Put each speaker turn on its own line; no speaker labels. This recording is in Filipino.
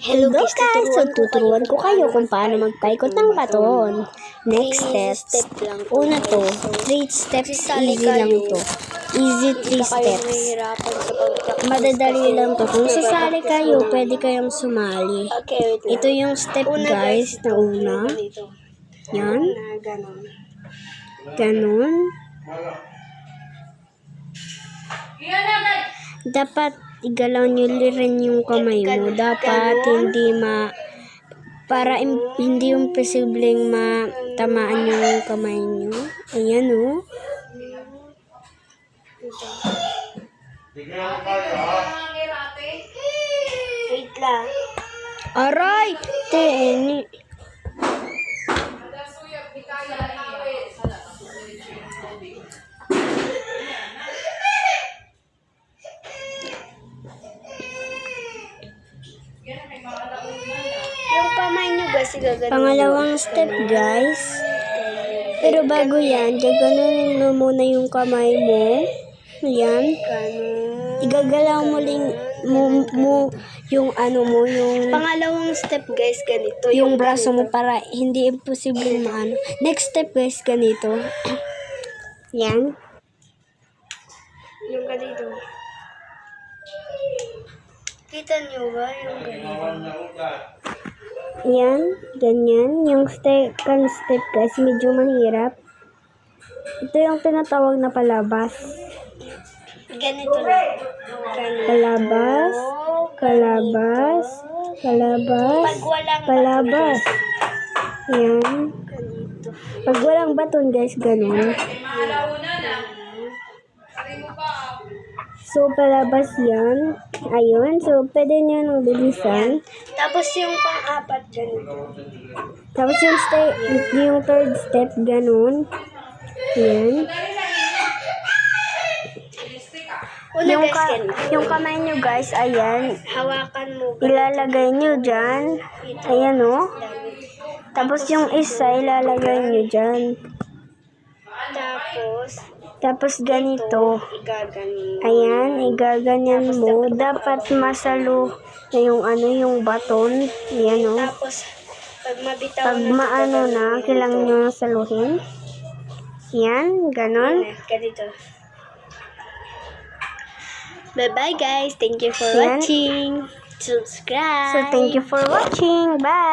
Hello guys, so tuturuan ko kayo kung paano magpaikot ng baton. Next steps. Una to, 3 steps, easy lang to. Easy 3 steps. Madadali lang to. Kung sasali kayo, pwede kayong sumali. Ito yung step guys, na una. Yan. Ganon. Dapat igalaw nyo rin yung kamay mo. Dapat hindi yung posibleng matamaan yung kamay nyo. Ayan o.
Wait lang.
Aray! Teni.
Yung kamay nyo guys, gagawin.
Pangalawang step guys. Pero bago yan, gaganunin mo muna yung kamay mo. Yan. Igagalaw mo yung yung
Pangalawang step guys, ganito.
yung braso mo para hindi imposibleng maano. Next step guys, ganito. Yan.
Yung ganito. Kita nyo ba yung ganito?
Yan, ganyan. Yung second step guys, medyo mahirap. Ito yung tinatawag na palabas.
Ganito lang.
Palabas, palabas, palabas,
Pag walang
palabas. Yan.
ganito.
Pag walang baton guys, ganun. So, palabas yan. Ayun. So, pwede nyo nang bilisan.
Tapos yung pang-apat ganito.
Tapos yung third step, ganun. Yan.
Una guys, ganito.
Yung kamay nyo guys, ayan.
Hawakan mo.
Ilalagay nyo dyan. Ayan o. Tapos yung isa, ilalagay nyo dyan. Tapos ganito.
Igaganin.
Ayan, igaganyan mo. Dapat masalo na yung baton. Ayan o.
Tapos, pag mabitaw
Pag maano na, kailangan nyo saluhin. Yan, ganon.
ganito. Bye-bye guys. Thank you for
Yan.
watching. Subscribe.
So, thank you for watching. Bye!